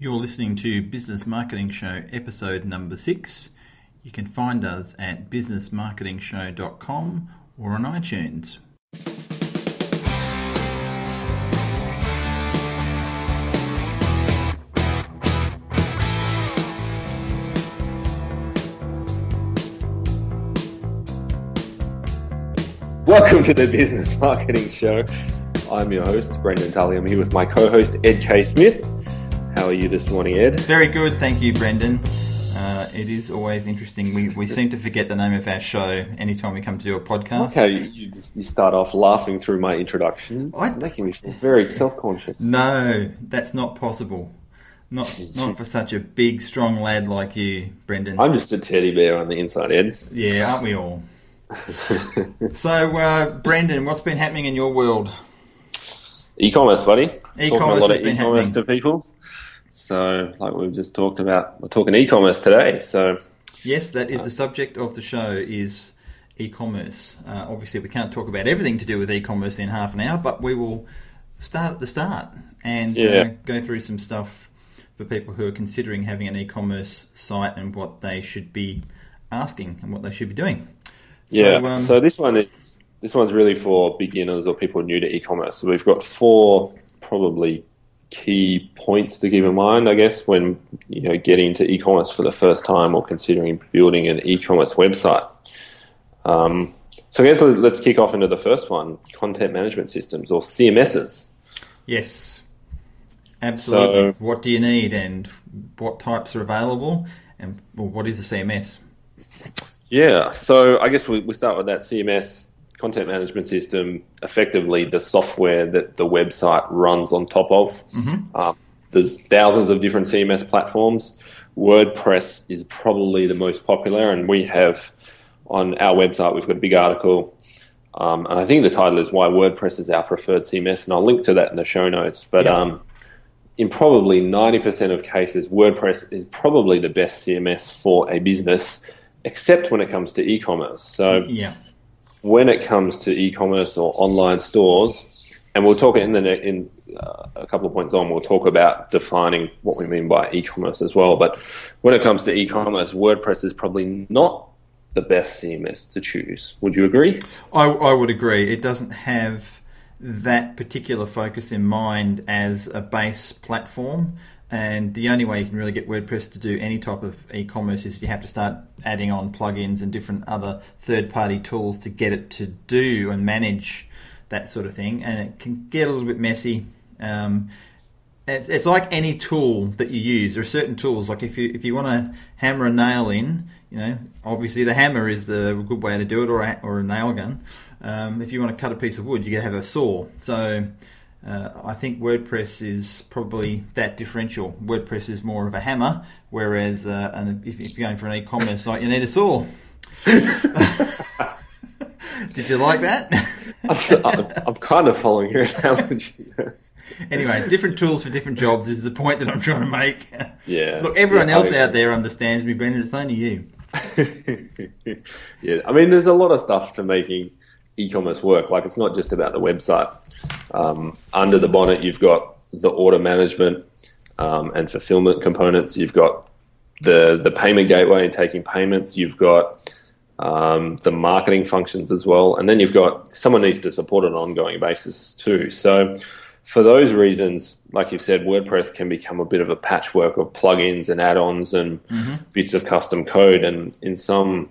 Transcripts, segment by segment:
You're listening to Business Marketing Show episode number 6. You can find us at businessmarketingshow.com or on iTunes. Welcome to the Business Marketing Show. I'm your host, Brendan Tully. I'm here with my co-host, Ed K. Smith. How are you this morning, Ed? Very good, thank you, Brendan. It is always interesting. We seem to forget the name of our show anytime we come to do a podcast. Okay, you start off laughing through my introduction. It's making me feel very self-conscious. No, that's not possible. Not for such a big, strong lad like you, Brendan. I'm just a teddy bear on the inside, Ed. Yeah, aren't we all? So, Brendan, what's been happening in your world? E-commerce, buddy. E-commerce talking a lot has of been e-commerce happening. to people. So, like we've just talked about, we're talking e-commerce today. So, yes, that is the subject of the show, is e-commerce. Obviously, we can't talk about everything to do with e-commerce in half an hour, but we will start at the start and go through some stuff for people who are considering having an e-commerce site and what they should be asking and what they should be doing. Yeah, so this one's really for beginners or people new to e-commerce. So we've got 4 probably key points to keep in mind, I guess, when getting into e-commerce for the first time or considering building an e-commerce website. So I guess let's kick off into the first one: content management systems or CMSs. Yes, absolutely. So, what do you need, and what types are available, and what is a CMS? Yeah, so I guess we start with that CMS, content management system, effectively the software that the website runs on top of. Mm-hmm. There's thousands of different CMS platforms. WordPress is probably the most popular, and we have on our website, we've got a big article, and I think the title is Why WordPress is Our Preferred CMS, and I'll link to that in the show notes. But in probably 90% of cases, WordPress is probably the best CMS for a business, except when it comes to e-commerce. So when it comes to e-commerce or online stores, and we'll talk in a couple of points on, we'll talk about defining what we mean by e-commerce as well. But when it comes to e-commerce, WordPress is probably not the best CMS to choose. Would you agree? I would agree. It doesn't have that particular focus in mind as a base platform. And the only way you can really get WordPress to do any type of e-commerce is you have to start adding on plugins and different other third-party tools to get it to do and manage that sort of thing. And it can get a little bit messy. It's like any tool that you use. There are certain tools, like if you want to hammer a nail in, obviously the hammer is the good way to do it, or a nail gun. If you want to cut a piece of wood, you got to have a saw. So I think WordPress is probably that differential. WordPress is more of a hammer, whereas and if you're going for an e-commerce site, you need a saw. Did you like that? I'm kind of following your analogy. Anyway, different tools for different jobs is the point that I'm trying to make. Yeah. Look, everyone else out there understands me, Brendan. It's only you. Yeah, I mean, there's a lot of stuff to making e-commerce work. Like, it's not just about the website. Under the bonnet, you've got the order management and fulfillment components. You've got the payment gateway and taking payments. You've got the marketing functions as well. And then you've got someone needs to support it on an ongoing basis too. So for those reasons, like you've said, WordPress can become a bit of a patchwork of plugins and add-ons and bits of custom code. And in some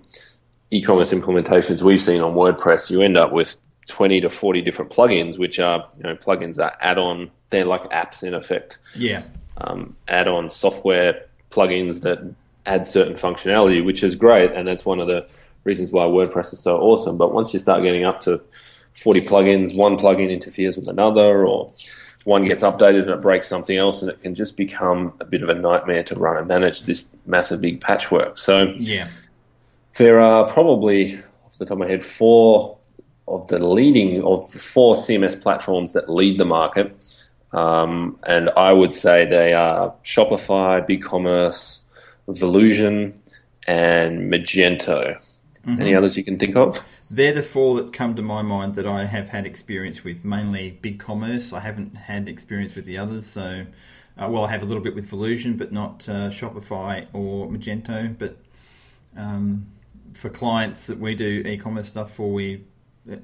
e-commerce implementations we've seen on WordPress, you end up with 20 to 40 different plugins, which are, plugins are add-on. They're like apps in effect. Yeah. Add-on software plugins that add certain functionality, which is great. And that's one of the reasons why WordPress is so awesome. But once you start getting up to 40 plugins, one plugin interferes with another, or one gets updated and it breaks something else, and it can just become a bit of a nightmare to run and manage this massive big patchwork. So there are probably, off the top of my head, 4 CMS platforms that lead the market. And I would say they are Shopify, BigCommerce, Volusion, and Magento. Any others you can think of? They're the 4 that come to my mind that I have had experience with, mainly BigCommerce. I haven't had experience with the others, so Well, I have a little bit with Volusion, but not Shopify or Magento. But for clients that we do e-commerce stuff for,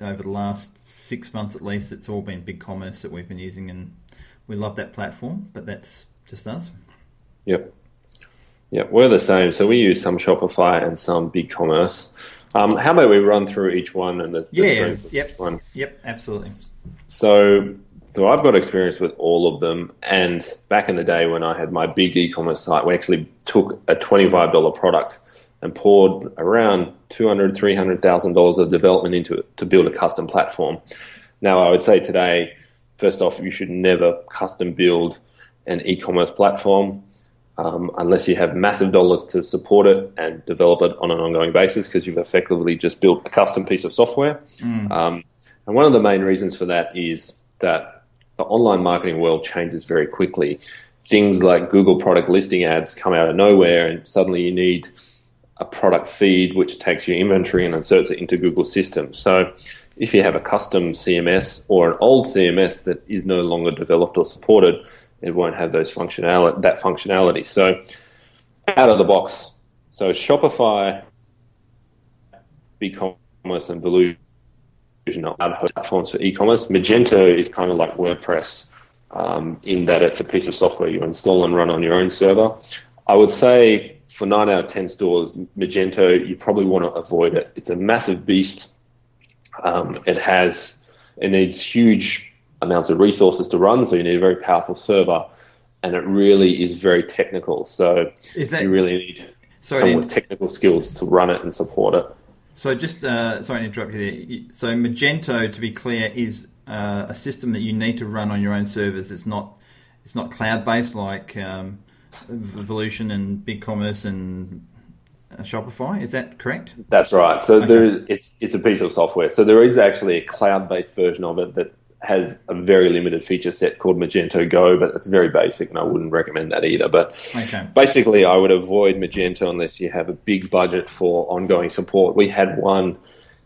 over the last 6 months at least, it's all been BigCommerce that we've been using, and we love that platform, but that's just us. Yep. Yeah, we're the same. So we use some Shopify and some BigCommerce. How about we run through each one and the strengths of each one? Yep, absolutely. So I've got experience with all of them. And back in the day when I had my big e-commerce site, we actually took a $25 product and poured around $200,000, $300,000 of development into it to build a custom platform. Now, I would say today, first off, you should never custom build an e-commerce platform unless you have massive dollars to support it and develop it on an ongoing basis, because you've effectively just built a custom piece of software. And one of the main reasons for that is that the online marketing world changes very quickly. Things like Google product listing ads come out of nowhere, and suddenly you need a product feed which takes your inventory and inserts it into Google's system. So if you have a custom CMS or an old CMS that is no longer developed or supported, it won't have that functionality. So out of the box, so Shopify, BigCommerce, and Volusion are platforms for e-commerce. Magento is kind of like WordPress in that it's a piece of software you install and run on your own server. I would say for 9 out of 10 stores, Magento, you probably want to avoid it. It's a massive beast. It needs huge amounts of resources to run, so you need a very powerful server, and it really is very technical. So you really need someone with technical skills to run it and support it. So just, sorry to interrupt you there. So Magento, to be clear, is a system that you need to run on your own servers. It's not cloud-based like Volusion and BigCommerce and Shopify. Is that correct? That's right. So it's a piece of software. So there is actually a cloud-based version of it that has a very limited feature set called Magento Go, but it's very basic, and I wouldn't recommend that either. But basically, I would avoid Magento unless you have a big budget for ongoing support. We had one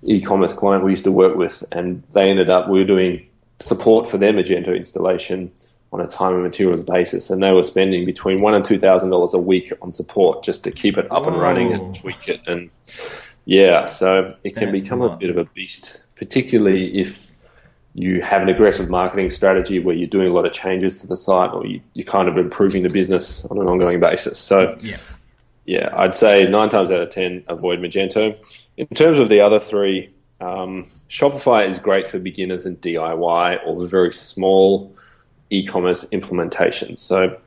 e-commerce client we used to work with, and we were doing support for their Magento installation on a time and materials basis, and they were spending between $1,000 and $2,000 a week on support just to keep it up and running and tweak it. And so it can become a bit of a beast, particularly if you have an aggressive marketing strategy where you're doing a lot of changes to the site, or you're kind of improving the business on an ongoing basis. So, I'd say 9 times out of 10, avoid Magento. In terms of the other three, Shopify is great for beginners and DIY or very small e-commerce implementations. So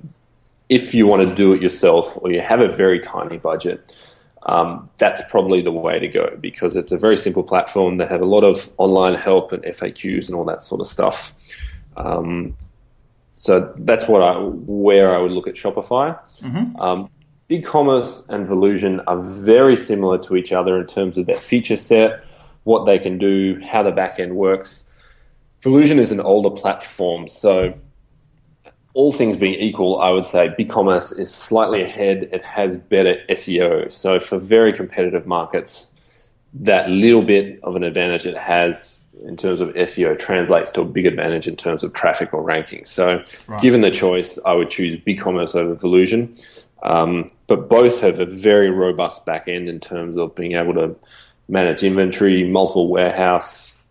if you want to do it yourself or you have a very tiny budget, that's probably the way to go, because it's a very simple platform that have a lot of online help and FAQs and all that sort of stuff. So that's where I would look at Shopify. BigCommerce and Volusion are very similar to each other in terms of their feature set, what they can do, how the back end works. Volusion is an older platform, so all things being equal, I would say BigCommerce is slightly ahead. It has better SEO. So for very competitive markets, that little bit of an advantage it has in terms of SEO translates to a big advantage in terms of traffic or ranking. So given the choice, I would choose BigCommerce over Volusion. But both have a very robust back end in terms of being able to manage inventory, multiple warehouse.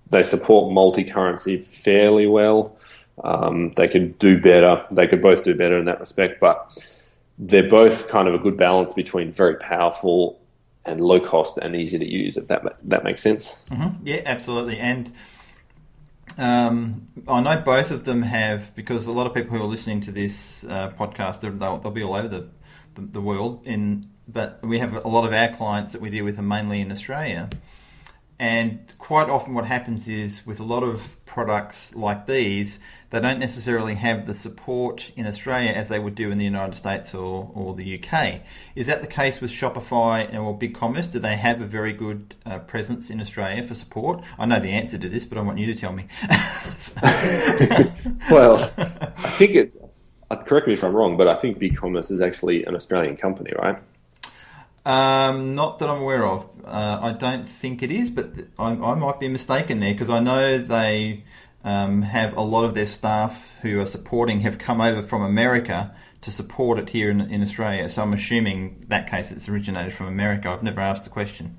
They support multi-currency fairly well. They could do better. They could both do better in that respect, but they're both kind of a good balance between very powerful and low cost and easy to use, if that makes sense. Yeah, absolutely. And I know both of them have, because a lot of people who are listening to this podcast, they'll be all over the world. But we have a lot of our clients that we deal with are mainly in Australia. And quite often what happens is with a lot of products like these, they don't necessarily have the support in Australia as they would do in the United States or the UK. Is that the case with Shopify or BigCommerce? Do they have a very good presence in Australia for support? I know the answer to this, but I want you to tell me. Well, I think correct me if I'm wrong, but I think BigCommerce is actually an Australian company, right? Not that I'm aware of. I don't think it is, but I might be mistaken there, because I know they have a lot of their staff who are supporting have come over from America to support it here in Australia. So I'm assuming that case it's originated from America. I've never asked the question.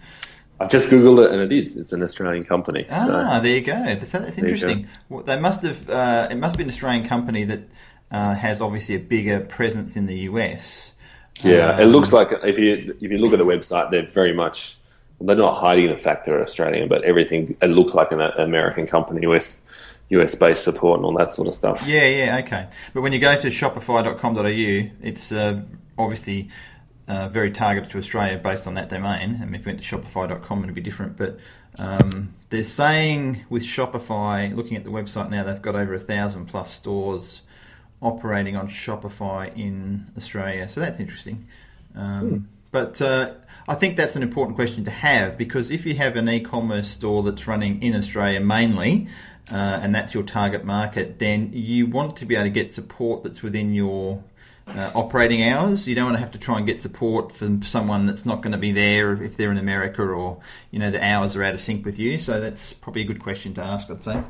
I've just Googled it, and it is. It's an Australian company. There you go. That's interesting. Well, they must have. It must be an Australian company that has obviously a bigger presence in the US. Yeah, it looks like if you look at the website, they're very much. They're not hiding the fact they're Australian, but everything, it looks like an American company with US-based support and all that sort of stuff. Yeah, okay. But when you go to shopify.com.au, it's obviously very targeted to Australia based on that domain. I mean, if you went to shopify.com, it'd be different. But they're saying with Shopify, looking at the website now, they've got over 1,000 plus stores operating on Shopify in Australia. So that's interesting. But I think that's an important question to have, because if you have an e-commerce store that's running in Australia mainly, and that's your target market, then you want to be able to get support that's within your operating hours. You don't want to have to try and get support from someone that's not going to be there if they're in America, or the hours are out of sync with you. So that's probably a good question to ask, I'd say.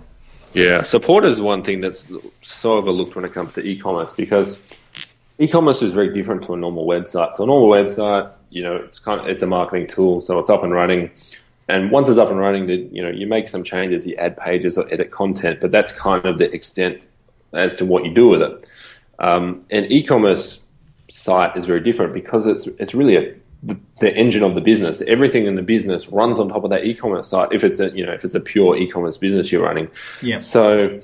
Yeah, support is one thing that's so overlooked when it comes to e-commerce, because e-commerce is very different to a normal website. So a normal website, it's a marketing tool, so it's up and running. And once it's up and running, you make some changes, you add pages or edit content, but that's kind of the extent as to what you do with it. An e-commerce site is very different, because it's really the engine of the business. Everything in the business runs on top of that e-commerce site. If it's a pure e-commerce business you're running, yeah. So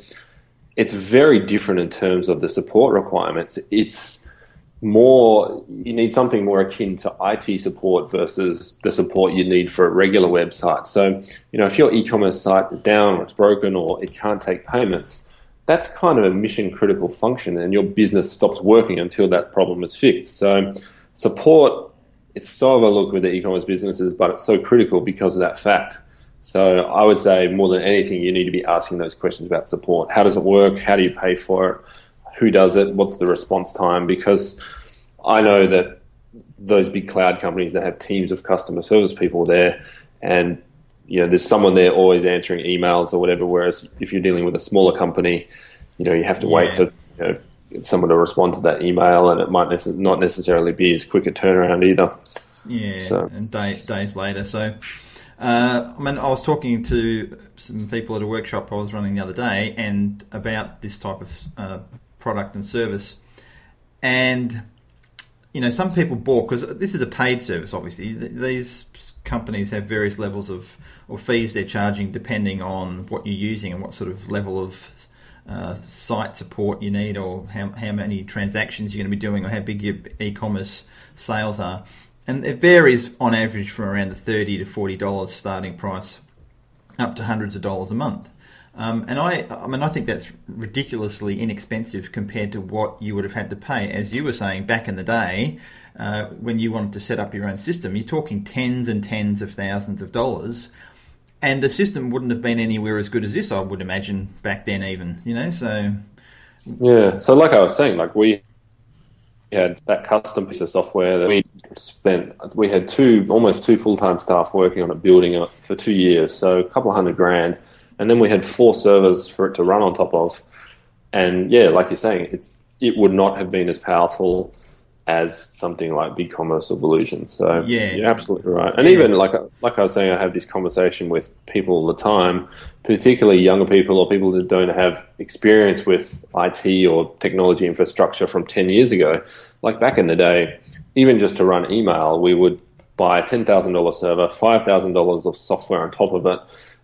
it's very different in terms of the support requirements. It's more, you need something more akin to IT support versus the support you need for a regular website. So, if your e-commerce site is down or it's broken or it can't take payments, that's kind of a mission critical function, and your business stops working until that problem is fixed. So support, it's so overlooked with the e-commerce businesses, but it's so critical because of that fact. So I would say more than anything, you need to be asking those questions about support. How does it work? How do you pay for it? Who does it? What's the response time? Because I know that those big cloud companies that have teams of customer service people there, and there's someone there always answering emails or whatever. Whereas if you're dealing with a smaller company, you have to wait for someone to respond to that email, and it might not necessarily be as quick a turnaround either. Yeah, so. And days later. So, I was talking to some people at a workshop I was running the other day, and about this type of product and service, and some people balk, because this is a paid service. Obviously, these companies have various levels of or fees they're charging depending on what you're using and what sort of level of site support you need, or how many transactions you're going to be doing, or how big your e-commerce sales are. And it varies on average from around the $30 to $40 starting price up to hundreds of dollars a month. And I think that's ridiculously inexpensive compared to what you would have had to pay. As you were saying, back in the day, when you wanted to set up your own system, you're talking tens and tens of thousands of dollars. And the system wouldn't have been anywhere as good as this, I would imagine, back then even, so... Yeah, so like I was saying, we had that custom piece of software that we had almost two full-time staff working on it, building it for 2 years, so a couple of $100,000, and then we had 4 servers for it to run on top of. And yeah, like you're saying, it would not have been as powerful as something like BigCommerce or Volusion. So yeah, you're absolutely right. And even like I was saying, I have this conversation with people all the time, particularly younger people or people that don't have experience with IT or technology infrastructure from 10 years ago. Like back in the day, even just to run email, we would buy a $10,000 server, $5,000 of software on top of it,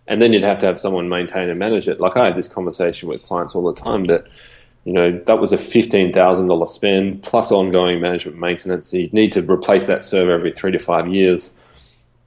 and then you'd have to have someone maintain and manage it. Like I had this conversation with clients all the time that that was a $15,000 spend plus ongoing management maintenance. You'd need to replace that server every 3 to 5 years.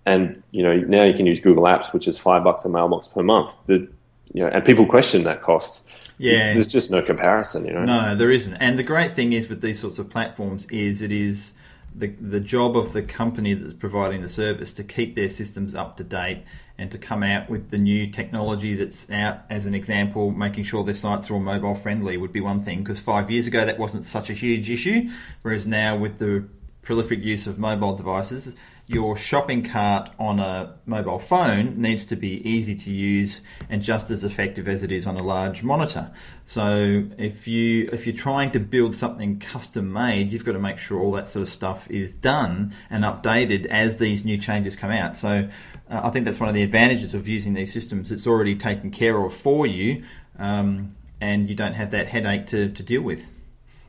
And, now you can use Google Apps, which is $5 a mailbox per month. And people question that cost. Yeah. There's just no comparison, No, there isn't. And the great thing is with these sorts of platforms is it is the job of the company that's providing the service to keep their systems up to date and to come out with the new technology that's out. As an example, making sure their sites are all mobile friendly would be one thing, because 5 years ago that wasn't such a huge issue, whereas now with the prolific use of mobile devices, your shopping cart on a mobile phone needs to be easy to use and just as effective as it is on a large monitor. So if you're trying to build something custom made, you've got to make sure all that sort of stuff is done and updated as these new changes come out. So I think that's one of the advantages of using these systems. It's already taken care of for you, and you don't have that headache to deal with.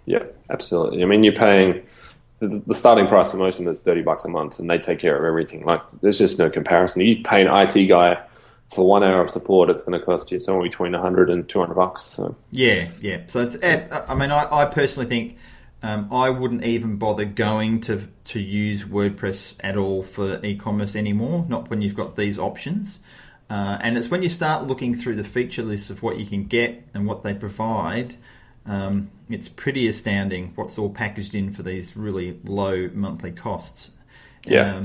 Yeah, absolutely. I mean, you're paying the starting price for most of them is $30 a month, and they take care of everything. Like, there's just no comparison. You pay an IT guy for 1 hour of support, it's going to cost you somewhere between $100 and $200. So yeah. So it's. I mean, I personally think I wouldn't even bother going to use WordPress at all for e-commerce anymore. Not when you've got these options. And it's when you start looking through the feature lists of what you can get and what they provide. It's pretty astounding what's all packaged in for these really low monthly costs. Yeah.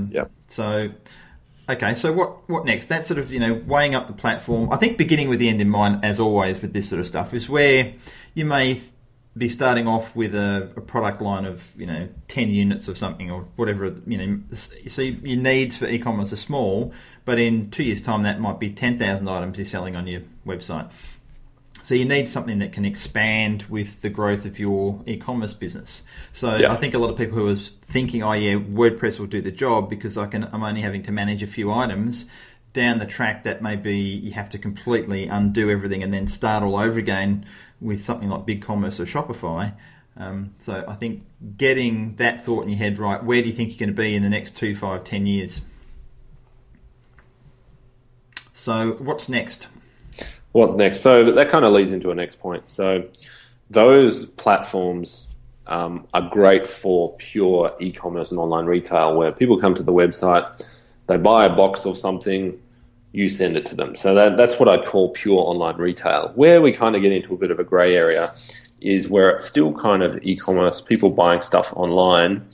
So, okay, so what next? That's sort of, weighing up the platform. I think beginning with the end in mind, as always with this sort of stuff, is where you may be starting off with a product line of 10 units of something or whatever. So your needs for e-commerce are small, but in 2 years' time that might be 10,000 items you're selling on your website. So you need something that can expand with the growth of your e-commerce business. So I think a lot of people who are thinking, WordPress will do the job because I'm only having to manage a few items. Down the track, that may be you have to completely undo everything and then start all over again with something like BigCommerce or Shopify. So I think getting that thought in your head right, where do you think you're going to be in the next 2, 5, 10 years? So what's next? What's next? So that kind of leads into a next point. So those platforms are great for pure e-commerce and online retail, where people come to the website, they buy a box of something, you send it to them. So that's what I'd call pure online retail. Where we kind of get into a bit of a grey area is where it's still kind of e-commerce, people buying stuff online,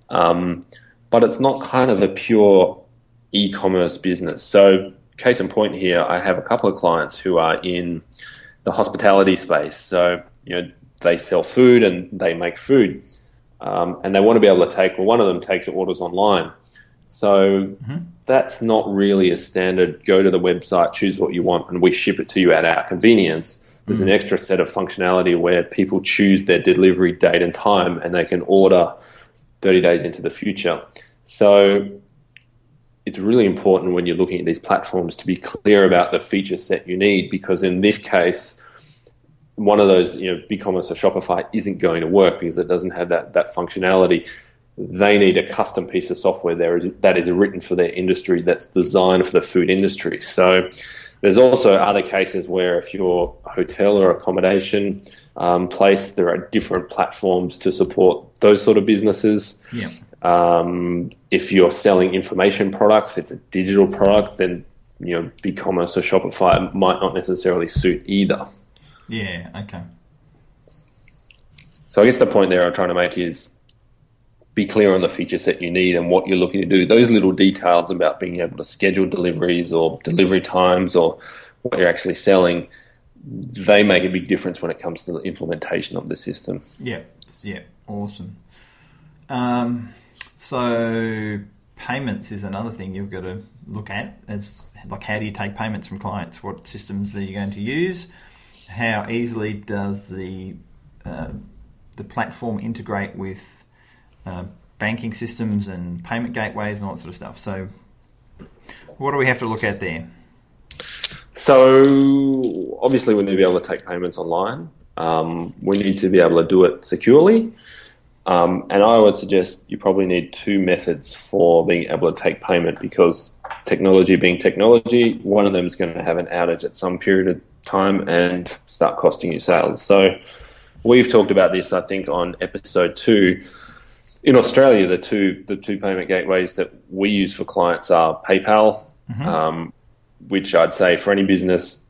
but it's not kind of a pure e-commerce business. So case in point here, I have a couple of clients who are in the hospitality space. So, they sell food and they make food, and they want to be able to one of them takes orders online. So that's not really a standard, go to the website, choose what you want, and we ship it to you at our convenience. There's an extra set of functionality where people choose their delivery date and time, and they can order 30 days into the future. So it's really important when you're looking at these platforms to be clear about the feature set you need, because in this case, one of those, BigCommerce or Shopify isn't going to work because it doesn't have that functionality. They need a custom piece of software that is written for their industry, that's designed for the food industry. So there's also other cases where if you're a hotel or accommodation place, there are different platforms to support those sort of businesses. Yeah. If you're selling information products, it's a digital product, then BigCommerce or Shopify might not necessarily suit either. Yeah, okay. So I guess the point there I'm trying to make is be clear on the feature set you need and what you're looking to do. Those little details about being able to schedule deliveries or delivery times or what you're actually selling, they make a big difference when it comes to the implementation of the system. Yeah, awesome. So payments is another thing you've got to look at. As like, how do you take payments from clients? What systems are you going to use? How easily does the platform integrate with banking systems and payment gateways and all that sort of stuff? So what do we have to look at there? So obviously we need to be able to take payments online. We need to be able to do it securely. And I would suggest you probably need two methods for being able to take payment, because technology being technology, one of them is going to have an outage at some period of time and start costing you sales. So we've talked about this, I think, on episode 2. In Australia, the two payment gateways that we use for clients are PayPal, which I'd say for any business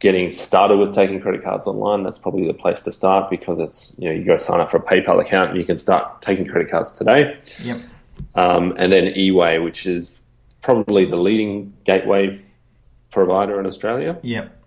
getting started with taking credit cards online, that's probably the place to start, because it's, you go sign up for a PayPal account and you can start taking credit cards today. Yep. And then eWay, which is probably the leading gateway provider in Australia. Yep.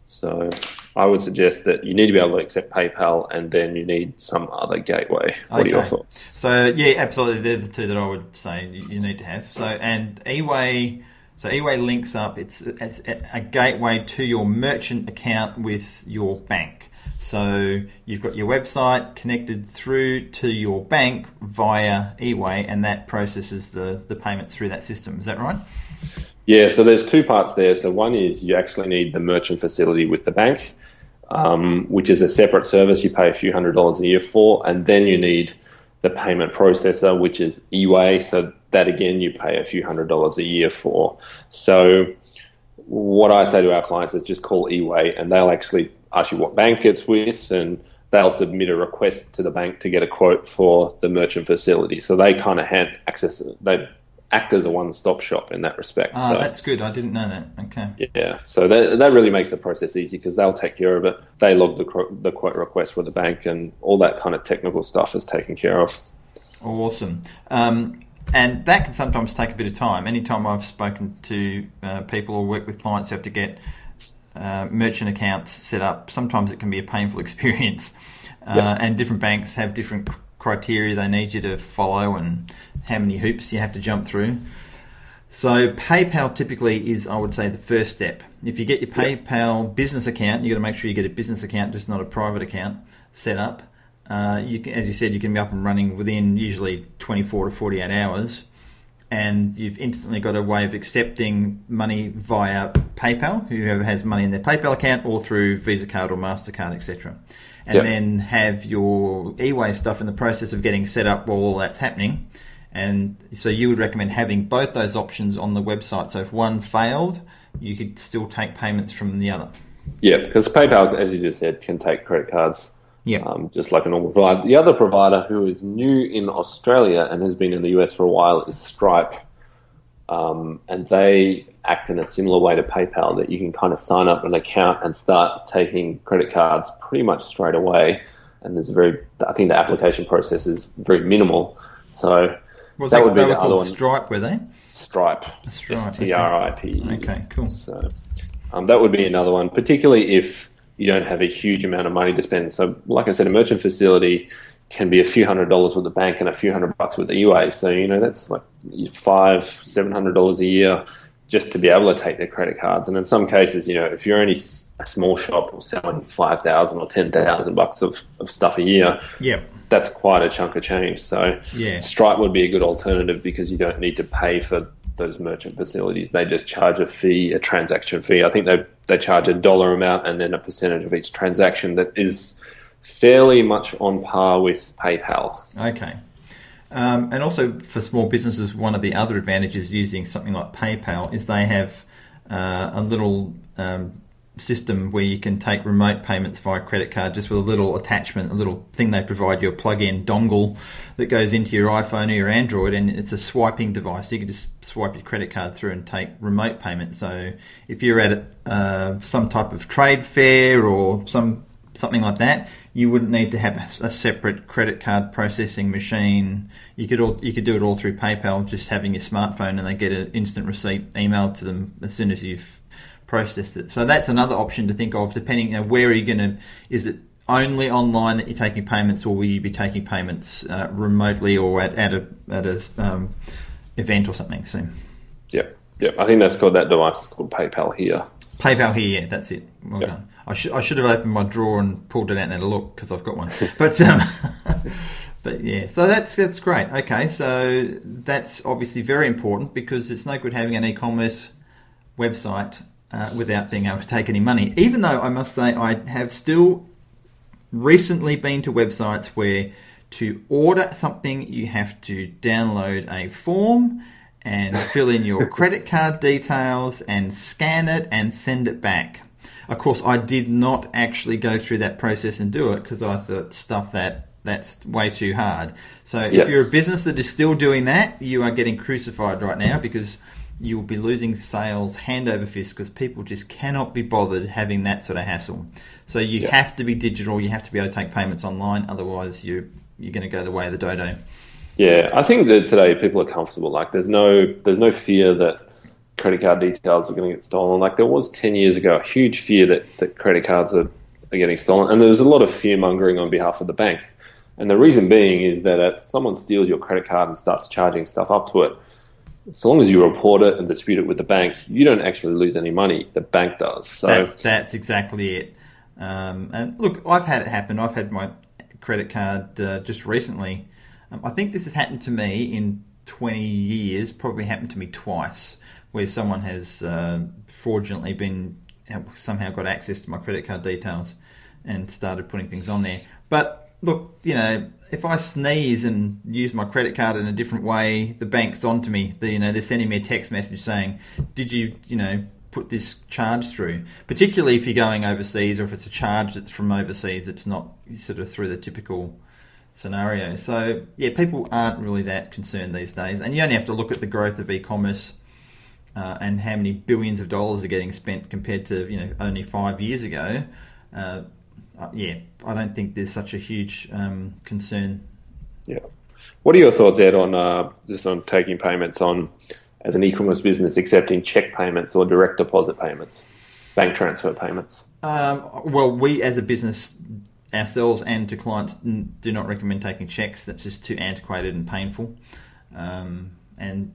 So I would suggest that you need to be able to accept PayPal, and then you need some other gateway. What are your thoughts? So yeah, absolutely, they're the two that I would say you need to have. So and eWay. So eWay links up, it's as a gateway to your merchant account with your bank. So you've got your website connected through to your bank via eWay, and that processes the payment through that system. Is that right? Yeah, so there's two parts there. So one is you actually need the merchant facility with the bank, which is a separate service you pay a few $100s a year for, and then you need the payment processor, which is eWay. So that again, you pay a few $100s a year for. So what I say to our clients is just call eWay, and they'll actually ask you what bank it's with, and they'll submit a request to the bank to get a quote for the merchant facility. So they kind of they act as a one-stop shop in that respect. Oh, so that's good. I didn't know that. Okay. Yeah, so that really makes the process easy because they'll take care of it. They log the quote request with the bank, and all that kind of technical stuff is taken care of. Awesome. And that can sometimes take a bit of time. Anytime I've spoken to people or work with clients who have to get merchant accounts set up, sometimes it can be a painful experience. And different banks have different criteria they need you to follow and how many hoops you have to jump through. So PayPal typically is, I would say, the first step. If you get your PayPal business account, you've got to make sure you get a business account, just not a private account, set up. You can, as you said, you can be up and running within usually 24 to 48 hours, and you've instantly got a way of accepting money via PayPal, whoever has money in their PayPal account, or through Visa card or MasterCard, etc. And then have your eWay stuff in the process of getting set up while all that's happening. And so you would recommend having both those options on the website. So if one failed, you could still take payments from the other. Yeah, because PayPal, as you just said, can take credit cards. Yeah, just like a normal provider. The other provider who is new in Australia and has been in the US for a while is Stripe. And they act in a similar way to PayPal, that you can kind of sign up an account and start taking credit cards pretty much straight away. And I think the application process is very minimal. So that would be the other one. Stripe, were they? Stripe. Stripe. Okay, cool. So that would be another one, particularly if you don't have a huge amount of money to spend. So like I said, a merchant facility can be a few $100s with the bank and a few $100 with the eWay. So, that's like $500-$700 a year just to be able to take their credit cards. And in some cases, if you're only a small shop or selling $5,000 or $10,000 of stuff a year, that's quite a chunk of change. So Stripe would be a good alternative because you don't need to pay for those merchant facilities. They just charge a fee, a transaction fee. I think they charge a dollar amount and then a percentage of each transaction that is fairly much on par with PayPal. Okay. And also for small businesses, one of the other advantages using something like PayPal is they have a little system where you can take remote payments via credit card just with a little attachment, a little thing they provide you, a plug-in dongle that goes into your iPhone or your Android, and it's a swiping device. So you can just swipe your credit card through and take remote payments. So if you're at some type of trade fair or something like that, you wouldn't need to have a separate credit card processing machine. You could do it all through PayPal, just having your smartphone, and they get an instant receipt emailed to them as soon as you've processed it. So that's another option to think of, depending where are you going to. Is it only online that you're taking payments, or will you be taking payments remotely or at a event or something? So Yep. I think that's called, that device is called PayPal Here. PayPal Here, yeah, that's it. Well done. I should have opened my drawer and pulled it out and had a look because I've got one. But but yeah, so that's great. Okay, so that's obviously very important because it's no good having an e-commerce website without being able to take any money. Even though I must say I have still recently been to websites where to order something you have to download a form and fill in your credit card details and scan it and send it back. Of course, I did not actually go through that process and do it because I thought that's way too hard. So if you're a business that is still doing that, you are getting crucified right now because you will be losing sales hand over fist because people just cannot be bothered having that sort of hassle. So you have to be digital. You have to be able to take payments online. Otherwise, you're going to go the way of the dodo. Yeah, I think that today people are comfortable. Like there's no fear that credit card details are going to get stolen. Like there was 10 years ago, a huge fear that credit cards are are getting stolen. And there's a lot of fear mongering on behalf of the banks. And the reason being is that if someone steals your credit card and starts charging stuff up to it, so long as you report it and dispute it with the bank, you don't actually lose any money. The bank does. So that's exactly it. And look, I've had it happen. I've had my credit card just recently. I think this has happened to me in 20 years, probably happened to me twice, where someone has fraudulently somehow got access to my credit card details and started putting things on there. But look, if I sneeze and use my credit card in a different way, the bank's onto me. They're sending me a text message saying, did you, put this charge through? Particularly if you're going overseas, or if it's a charge that's from overseas, it's not sort of through the typical scenario. So yeah, people aren't really that concerned these days, and you only have to look at the growth of e-commerce and how many billions of dollars are getting spent compared to only 5 years ago. Yeah, I don't think there's such a huge concern. Yeah. What are your thoughts, Ed, on just on taking payments on as an e-commerce business, accepting check payments or direct deposit payments, bank transfer payments? Well, we as a business ourselves and to clients do not recommend taking checks. That's just too antiquated and painful. And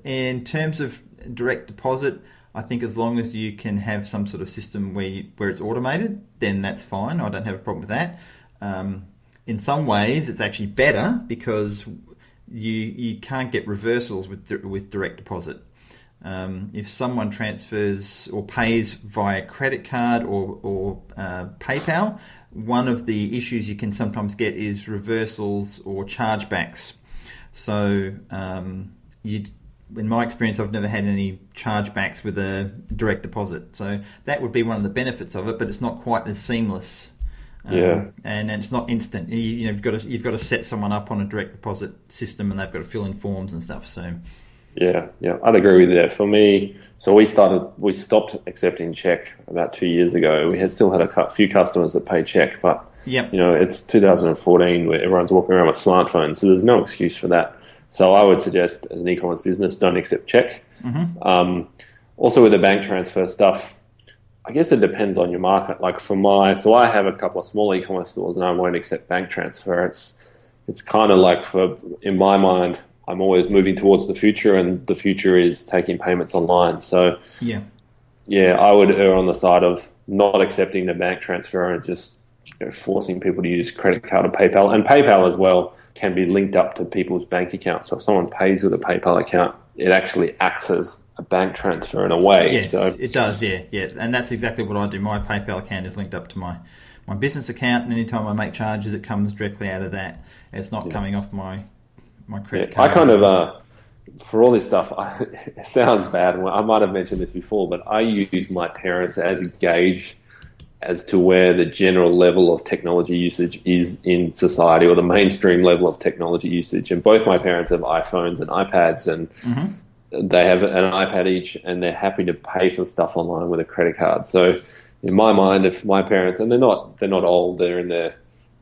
in terms of direct deposit, I think as long as you can have some sort of system where it's automated, then that's fine. I don't have a problem with that. In some ways, it's actually better because you can't get reversals with direct deposit. If someone transfers or pays via credit card or PayPal, one of the issues you can sometimes get is reversals or chargebacks. So in my experience, I've never had any chargebacks with a direct deposit. So that would be one of the benefits of it, but it's not quite as seamless. And it's not instant. You've got to set someone up on a direct deposit system, and they've got to fill in forms and stuff. So yeah, I'd agree with you there. For me, so we stopped accepting check about 2 years ago. We still had a few customers that pay check, but it's 2014 where everyone's walking around with smartphones, so there's no excuse for that. So I would suggest, as an e-commerce business, don't accept check. Mm-hmm. Also, with the bank transfer stuff, I guess it depends on your market. Like so I have a couple of small e-commerce stores, and I won't accept bank transfer. It's kind of like, in my mind, I'm always moving towards the future, and the future is taking payments online. So I would err on the side of not accepting the bank transfer and just forcing people to use credit card or PayPal. And PayPal as well can be linked up to people's bank accounts. So if someone pays with a PayPal account, it actually acts as a bank transfer in a way. Yes, it does, yeah. And that's exactly what I do. My PayPal account is linked up to my business account, and anytime I make charges, it comes directly out of that. It's not coming off my credit card. I kind of, for all this stuff, it sounds bad. I might have mentioned this before, but I use my parents as a gauge as to where the general level of technology usage is in society, or the mainstream level of technology usage. And both my parents have iPhones and iPads, and they have an iPad each, and they're happy to pay for stuff online with a credit card. So in my mind, if my parents, and they're not old, they're in their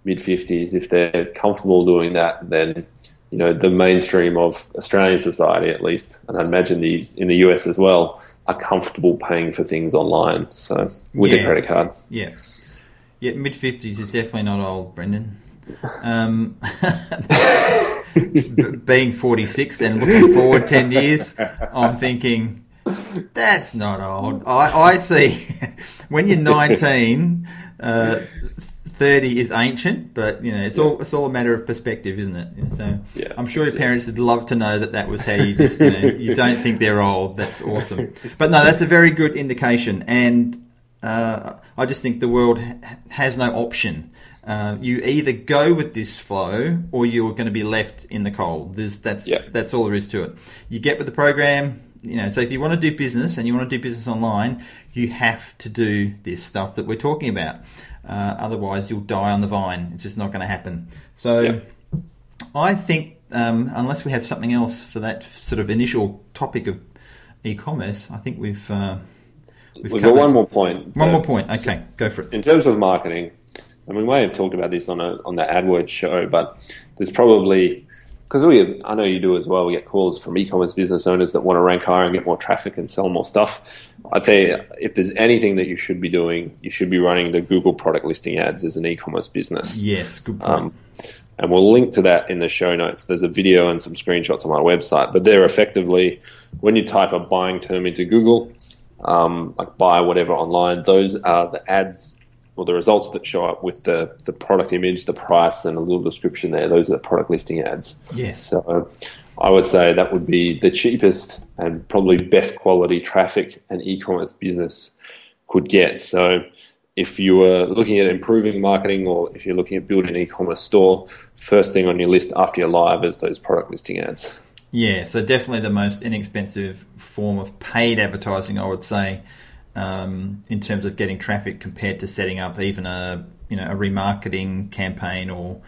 mid-50s, if they're comfortable doing that, then the mainstream of Australian society, at least, and I imagine in the US as well, are comfortable paying for things online. So with a credit card. Yeah, mid-50s is definitely not old, Brendan. Being 46 and looking forward 10 years, I'm thinking, that's not old. I see when you're 19, 30 is ancient, but it's all a matter of perspective, isn't it? So I'm sure your parents would love to know that was how you just you don't think they're old. That's awesome. But no, that's a very good indication, and I just think the world has no option. You either go with this flow, or you're going to be left in the cold. That's all there is to it. You get with the program. So if you want to do business, and you want to do business online, you have to do this stuff that we're talking about. Otherwise, you'll die on the vine. It's just not going to happen. So I think, unless we have something else for that sort of initial topic of e-commerce, I think we've got one more point. One more point. Okay, go for it. In terms of marketing, we may have talked about this on the AdWords show, but there's probably because I know you do as well, we get calls from e-commerce business owners that want to rank higher and get more traffic and sell more stuff. I'd say if there's anything that you should be doing, you should be running the Google product listing ads as an e-commerce business. Yes, good point. And we'll link to that in the show notes. There's a video and some screenshots on my website, but they're effectively, when you type a buying term into Google, like buy whatever online, those are the ads or the results that show up with the product image, the price, and a little description there. Those are the product listing ads. Yes. So I would say that would be the cheapest and probably best quality traffic an e-commerce business could get. So if you were looking at improving marketing, or if you're looking at building an e-commerce store, first thing on your list after you're live is those product listing ads. Yeah, so definitely the most inexpensive form of paid advertising, I would say, in terms of getting traffic compared to setting up even a remarketing campaign, or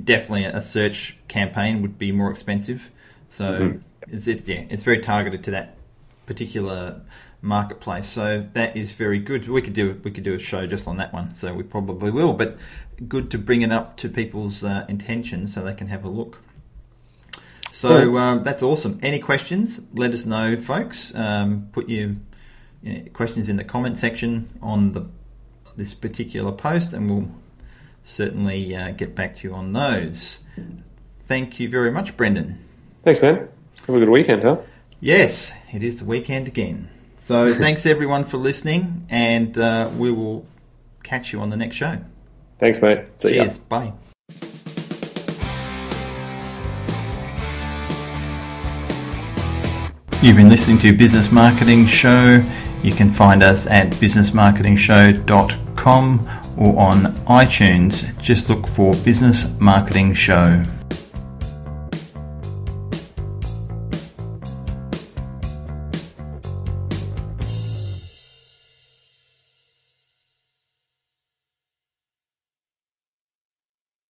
definitely a search campaign would be more expensive. So it's very targeted to that particular marketplace. So that is very good. We could do a show just on that one. So we probably will. But good to bring it up to people's intentions so they can have a look. So that's awesome. Any questions? Let us know, folks. Put your questions in the comment section on this particular post, and we'll certainly get back to you on those. Thank you very much, Brendan. Thanks, man. Have a good weekend, huh? Yes, it is the weekend again. So thanks everyone for listening, and we will catch you on the next show. Thanks, mate. See ya. Cheers. Bye. You've been listening to Business Marketing Show. You can find us at businessmarketingshow.com or on iTunes. Just look for Business Marketing Show.